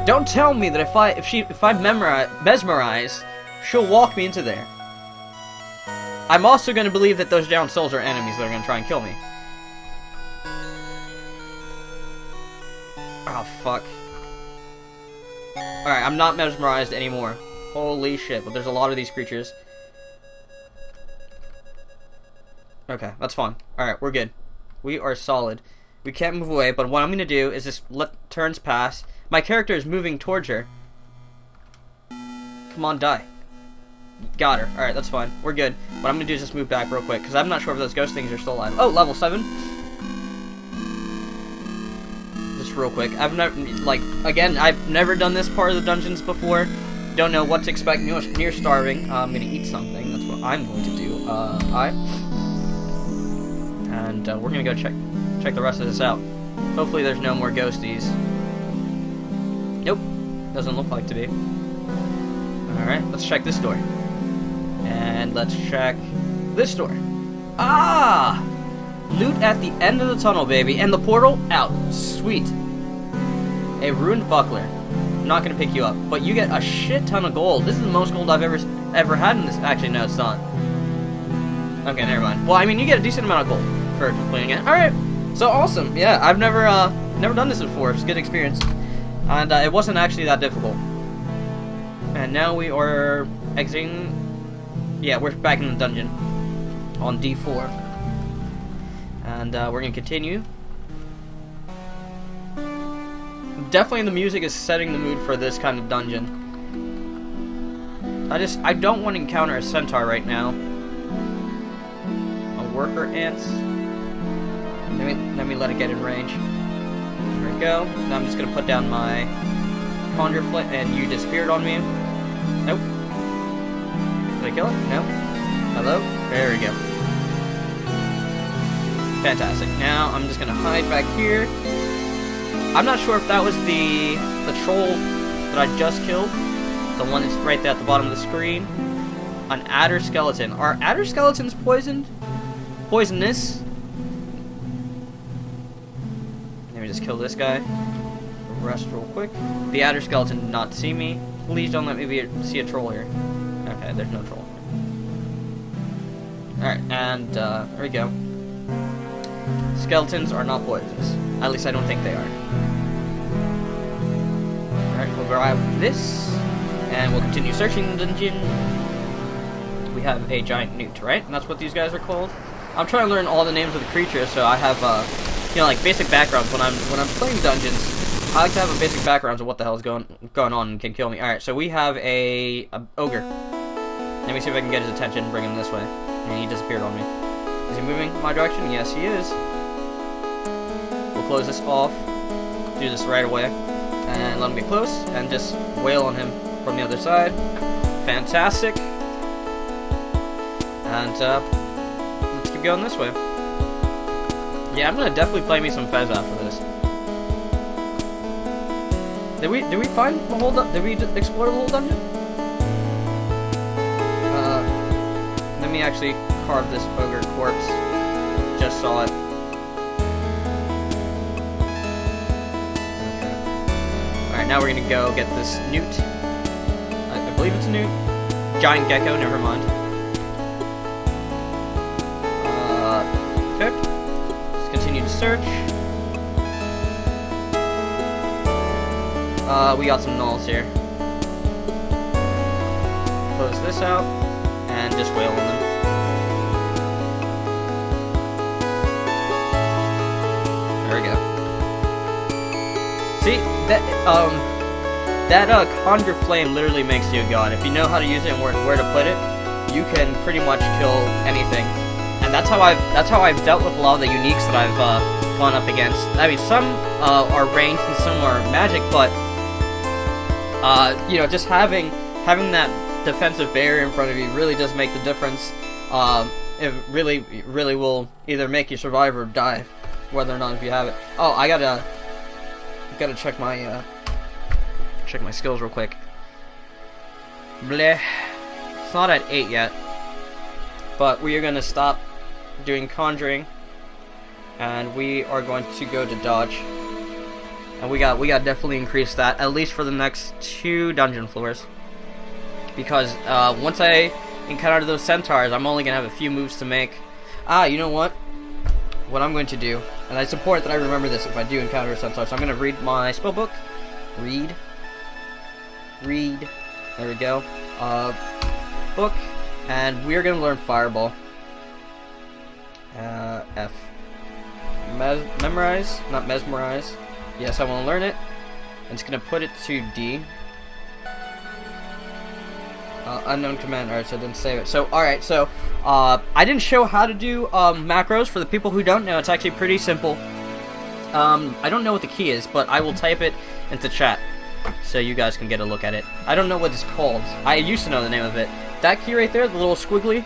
Don't tell me that if I mesmerize, she'll walk me into there. I'm also gonna believe that those drowned souls are enemies that are gonna try and kill me. Oh fuck. Alright, I'm not mesmerized anymore. Holy shit, but there's a lot of these creatures. Okay, that's fine. Alright, we're good. We are solid. We can't move away, but what I'm gonna do is just let turns pass. My character is moving towards her. Come on, die. Got her. Alright, that's fine. We're good. What I'm gonna do is just move back real quick, because I'm not sure if those ghost things are still alive. Oh, level 7. real quick. I've never, like, again, I've never done this part of the dungeons before. Don't know what to expect near starving. I'm gonna eat something. That's what I'm going to do. And we're gonna go check the rest of this out. Hopefully there's no more ghosties. Nope, doesn't look like to be. Alright, let's check this door. And let's check this door. Ah! Loot at the end of the tunnel, baby. And the portal out. Sweet. A ruined buckler. I'm not gonna pick you up, but you get a shit ton of gold. This is the most gold I've ever had in this. Actually, no, it's not. Okay, never mind. Well, I mean, you get a decent amount of gold for completing it. Alright, so awesome. Yeah, I've never done this before. It's a good experience. And it wasn't actually that difficult. And now we are exiting. Yeah, we're back in the dungeon on D4. And we're going to continue. Definitely the music is setting the mood for this kind of dungeon. I don't want to encounter a centaur right now. A worker ants. Let me let it get in range. There we go. Now I'm just gonna put down my conjure flint, and you disappeared on me. Nope. Did I kill it? No. Hello? There we go. Fantastic. Now I'm just gonna hide back here. I'm not sure if that was the troll that I just killed. The one that's right there at the bottom of the screen. An adder skeleton. Are adder skeletons poisoned? Poisonous? Let me just kill this guy. Rest real quick. The adder skeleton did not see me. Please don't let me see a troll here. Okay, there's no troll. Alright, and there we go. Skeletons are not poisonous. At least I don't think they are. Alright, we'll grab this. And we'll continue searching the dungeon. We have a giant newt, right? And that's what these guys are called. I'm trying to learn all the names of the creatures, so I have, you know, like basic backgrounds when I'm playing dungeons. I like to have a basic background of what the hell is going on and can kill me. All right, so we have a ogre. Let me see if I can get his attention and bring him this way. And he disappeared on me. Is he moving my direction? Yes, he is. We'll close this off. Do this right away, and let him get close, and just wail on him from the other side. Fantastic. And let's keep going this way. Yeah, I'm gonna definitely play me some Fez after this. Did we find the whole did we explore the whole dungeon? Let me actually carve this ogre corpse. Just saw it. Okay. Alright, now we're gonna go get this newt. I believe it's a newt. Giant gecko, never mind. Okay. Let's continue to search. We got some gnolls here. Close this out, and just wail on them. There we go. See, that conjure flame literally makes you a god. If you know how to use it and where to put it, you can pretty much kill anything. And that's how I've dealt with a lot of the uniques that I've gone up against. I mean, some are ranged and some are magic, but you know, just having that defensive barrier in front of you really does make the difference. It really will either make you survive or die, whether or not if you have it. Oh, I gotta check my skills real quick. Bleh. It's not at 8 yet, but we are gonna stop doing conjuring, and we are going to go to dodge. And we got definitely increase that, at least for the next 2 dungeon floors. Because once I encounter those centaurs, I'm only gonna have a few moves to make. You know what? What I'm going to do, and I support that I remember this if I do encounter a centaur. So I'm gonna read my spell book. Read. There we go. Book, and we are gonna learn Fireball. F. Memorize, not mesmerize. Yes, I want to learn it. I'm just gonna put it to D. Unknown command. Alright, so I didn't save it. So, alright, so I didn't show how to do macros. For the people who don't know, it's actually pretty simple. I don't know what the key is, but I will type it into chat so you guys can get a look at it. I don't know what it's called. I used to know the name of it. That key right there, the little squiggly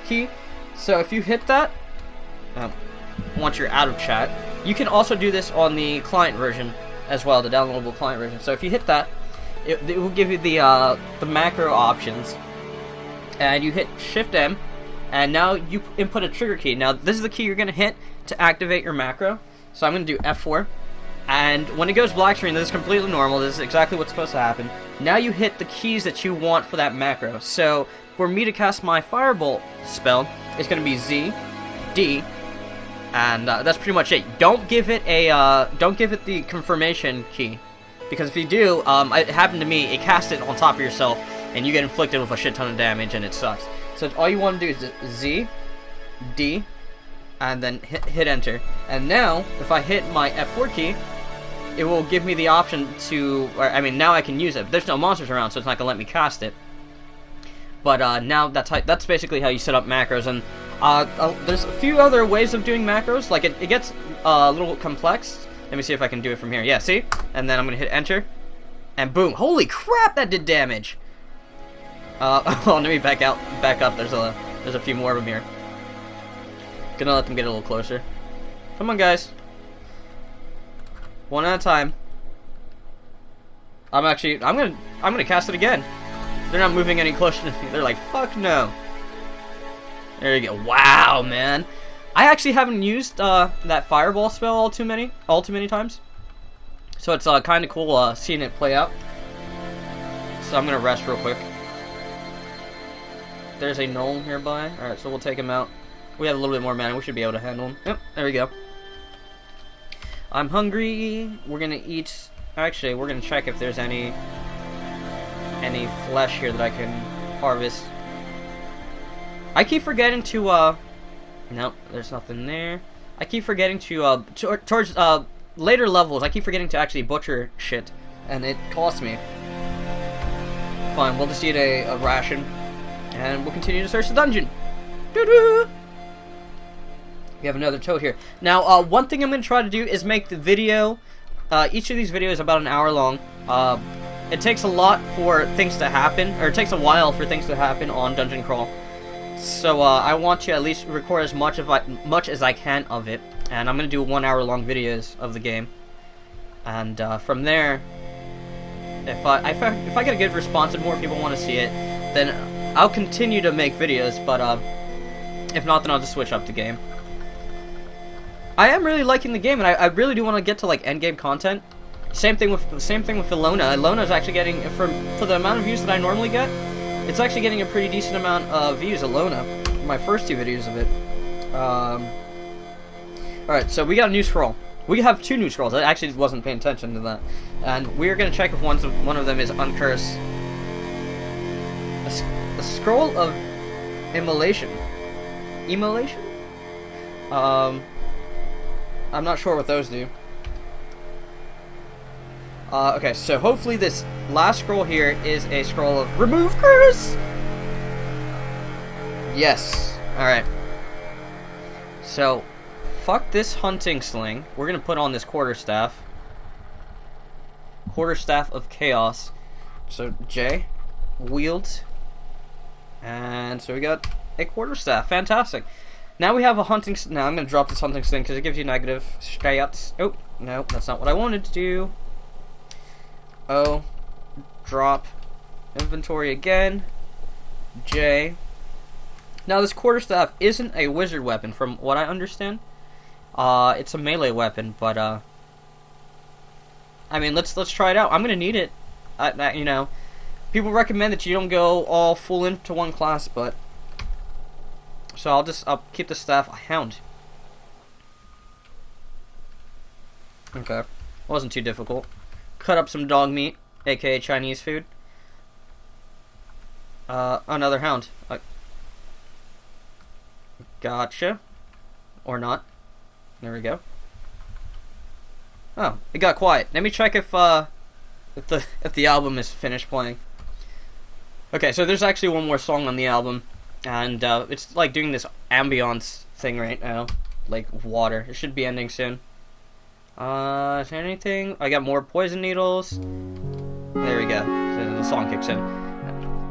key. So if you hit that, once you're out of chat, you can also do this on the client version as well, the downloadable client version. So if you hit that, it will give you the macro options, and you hit Shift M, and now you input a trigger key. Now this is the key you're gonna hit to activate your macro. So I'm gonna do F4, and when it goes black screen, this is completely normal. This is exactly what's supposed to happen. Now you hit the keys that you want for that macro. So for me to cast my Firebolt spell, it's gonna be Z, D, and that's pretty much it. Don't give it the confirmation key, because if you do, it happened to me. It cast it on top of yourself, and you get inflicted with a shit ton of damage, and it sucks. So all you want to do is Z, D, and then hit enter. And now, if I hit my F4 key, it will give me the option to, now I can use it. But there's no monsters around, so it's not gonna let me cast it. But now that's basically how you set up macros. And there's a few other ways of doing macros. Like it gets a little complex. Let me see if I can do it from here. Yeah, see? And then I'm gonna hit enter, and boom! Holy crap, that did damage. Let me back up. There's a few more of them here. Gonna let them get a little closer. Come on, guys. One at a time. I'm gonna cast it again. They're not moving any closer to me. They're like, fuck no. There you go. Wow, man. I actually haven't used that Fireball spell all too many times. So it's kind of cool seeing it play out. So I'm gonna rest real quick. There's a gnome nearby. Alright, so we'll take him out. We have a little bit more mana. We should be able to handle him. Yep, there we go. I'm hungry. We're gonna eat. Actually, we're gonna check if there's any flesh here that I can harvest. I keep forgetting to nope, there's nothing there. I keep forgetting to towards later levels, I keep forgetting to actually butcher shit, and it costs me. Fine, we'll just eat a ration, and we'll continue to search the dungeon. Doo-doo! We have another toad here. Now, one thing I'm going to try to do is make the video, each of these videos about an hour long. It takes a lot for things to happen, or it takes a while for things to happen on Dungeon Crawl. So, I want to at least record as much as I can of it. And I'm going to do 1 hour long videos of the game. And, from there, if I get a good response and more people want to see it, then I'll continue to make videos, but, if not, then I'll just switch up the game. I am really liking the game, and I really do want to get to like end game content. Same thing with Ilona. Ilona's actually getting, for the amount of views that I normally get, it's actually getting a pretty decent amount of views. Ilona, my first 2 videos of it. All right, so we got a new scroll. We have 2 new scrolls. I actually wasn't paying attention to that, and we're gonna check if one of them is uncurse. A scroll of immolation. Immolation? I'm not sure what those do. Okay, so hopefully this last scroll here is a scroll of remove curse! Yes. Alright. So, fuck this hunting sling. We're gonna put on this quarterstaff. Quarterstaff of chaos. So, J. Wield. And so we got a quarterstaff. Fantastic. Now we have a hunting... Now I'm going to drop this hunting sling because it gives you negative stats. Oh, no, that's not what I wanted to do. O. Drop. Inventory again. J. Now this quarterstaff isn't a wizard weapon from what I understand. It's a melee weapon, but I mean, let's try it out. I'm going to need it. You know, people recommend that you don't go all full into one class, but... So I'll keep the staff a hound. Okay. Wasn't too difficult. Cut up some dog meat, aka Chinese food. Another hound. Gotcha. Or not. There we go. Oh, it got quiet. Let me check if the album is finished playing. Okay, so there's actually one more song on the album. And it's like doing this ambiance thing right now, like water. It should be ending soon. Is there anything? I got more poison needles. There we go. So the song kicks in.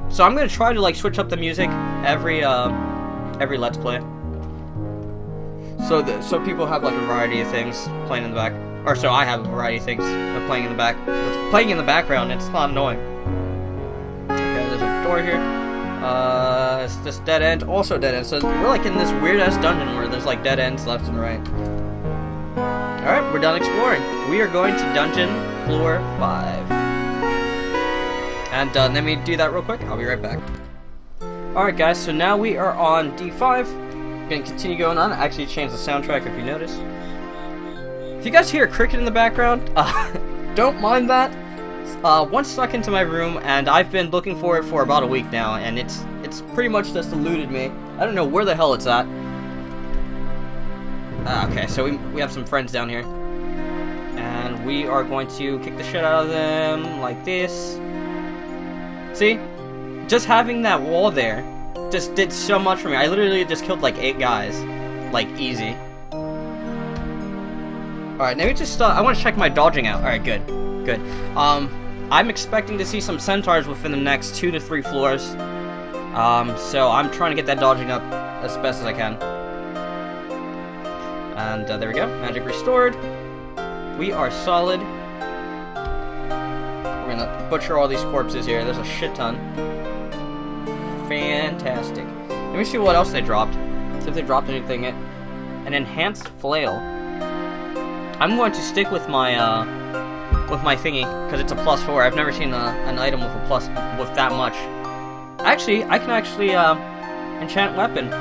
So I'm gonna try to like switch up the music every Let's Play. So people have like a variety of things playing in the back. Or so I have a variety of things playing in the back. It's playing in the background, it's not annoying. Okay, there's a door here. It's this dead end, also dead end. So we're like in this weird ass dungeon where there's like dead ends left and right. Alright, we're done exploring. We are going to dungeon floor 5. And let me do that real quick. I'll be right back. Alright guys, so now we are on D5. I'm gonna continue going on. I actually changed the soundtrack if you notice. If you guys hear a cricket in the background, don't mind that. One stuck into my room, and I've been looking for it for about a week now, and it's pretty much just eluded me. I don't know where the hell it's at. Okay, so we have some friends down here, and we are going to kick the shit out of them like this. See? Just having that wall there just did so much for me. I literally just killed like 8 guys. Like, easy. Alright, let me just, I want to check my dodging out. Alright, good. Good. I'm expecting to see some centaurs within the next 2 to 3 floors. So I'm trying to get that dodging up as best as I can. And there we go. Magic restored. We are solid. We're gonna butcher all these corpses here. There's a shit ton. Fantastic. Let me see what else they dropped. See if they dropped anything. An enhanced flail. I'm going to stick with my thingy because it's a +4. I've never seen an item with a plus with that much. Actually, I can actually enchant weapon.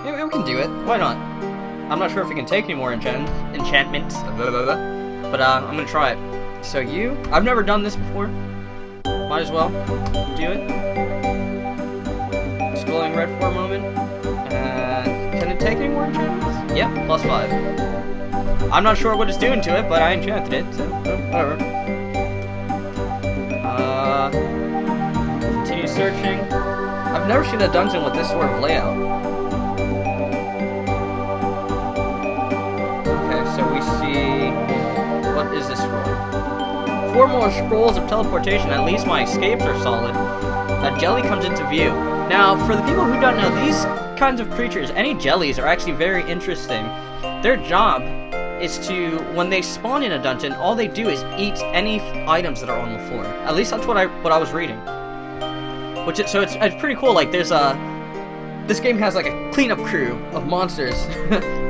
Yeah, we can do it. Why not? I'm not sure if we can take any more enchantments, but I'm gonna try it. So I've never done this before. Might as well do it. Scrolling red for a moment. Can it take any more enchantments? Yeah, +5. I'm not sure what it's doing to it, but I enchanted it, so whatever. Continue searching. I've never seen a dungeon with this sort of layout. Okay, so we see... What is this scroll? 4 more scrolls of teleportation. At least my escapes are solid. A jelly comes into view. Now, for the people who don't know, these kinds of creatures, any jellies, are actually very interesting. Their job is to, when they spawn in a dungeon, all they do is eat any items that are on the floor. At least that's what I was reading. So it's pretty cool. Like there's this game has like a cleanup crew of monsters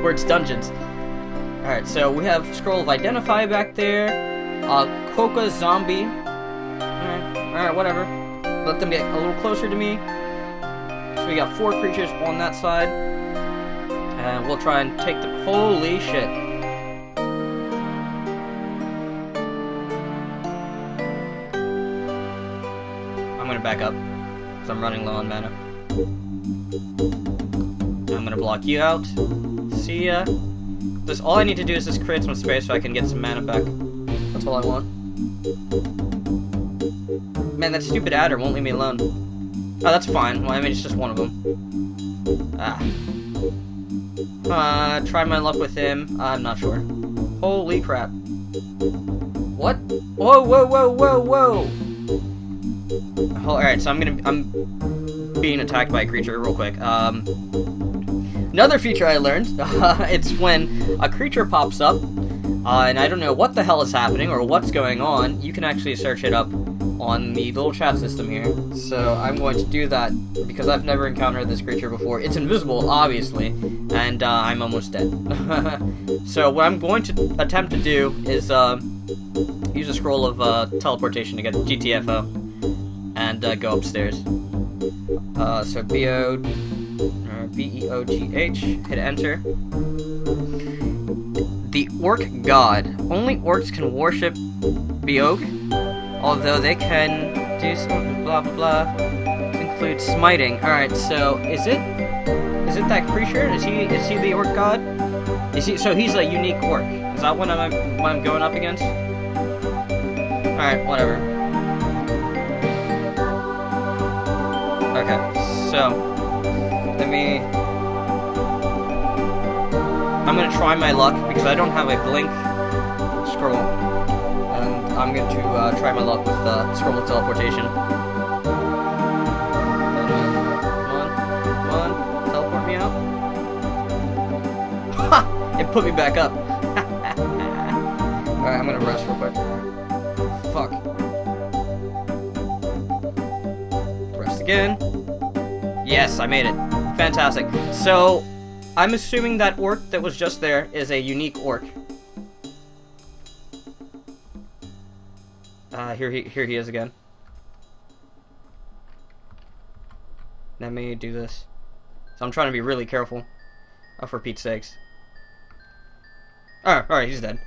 for its dungeons. All right, so we have scroll of identify back there. Coca zombie. All right, whatever. Let them get a little closer to me. So we got 4 creatures on that side, and we'll try and take the. Holy shit. I'm gonna back up, because I'm running low on mana. I'm gonna block you out. See ya. All I need to do is just create some space so I can get some mana back. That's all I want. Man, that stupid adder won't leave me alone. Oh, that's fine. Well, I mean, it's just one of them. Try my luck with him. I'm not sure. Holy crap. What? Whoa, whoa, whoa, whoa, whoa! Alright, so I'm being attacked by a creature real quick. Another feature I learned, it's when a creature pops up, and I don't know what the hell is happening or what's going on, you can actually search it up on the little chat system here. So I'm going to do that because I've never encountered this creature before. It's invisible, obviously, and I'm almost dead. So what I'm going to attempt to do is use a scroll of teleportation to get GTFO and go upstairs. So B-E-O-G-H, hit enter. The Orc God. Only orcs can worship Beog, although they can do some blah blah blah. Include smiting. Alright, so is it that creature? Is he the Orc God? So he's a unique orc. Is that what I'm going up against? Alright, whatever. Okay, so I'm gonna try my luck because I don't have a blink scroll. And I'm going to try my luck with scroll of teleportation. Come on, teleport me out. Ha! It put me back up. Alright, I'm gonna rest real quick. Fuck. Rest again. Yes, I made it. Fantastic. So, I'm assuming that orc that was just there is a unique orc. Here he is again. Let me do this. So I'm trying to be really careful. Oh, for Pete's sakes. Alright, he's dead.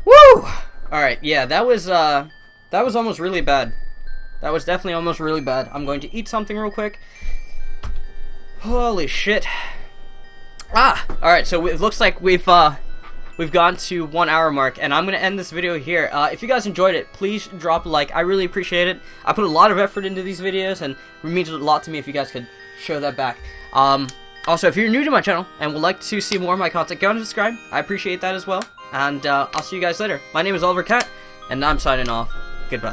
Woo! Alright, yeah, that was almost really bad. That was definitely almost really bad. I'm going to eat something real quick. Holy shit. Alright, so it looks like we've gone to 1 hour mark, and I'm going to end this video here. If you guys enjoyed it, please drop a like. I really appreciate it. I put a lot of effort into these videos, and it means a lot to me if you guys could show that back. Also, if you're new to my channel and would like to see more of my content, go and subscribe. I appreciate that as well. And I'll see you guys later. My name is Oliverkatt, and I'm signing off. Goodbye.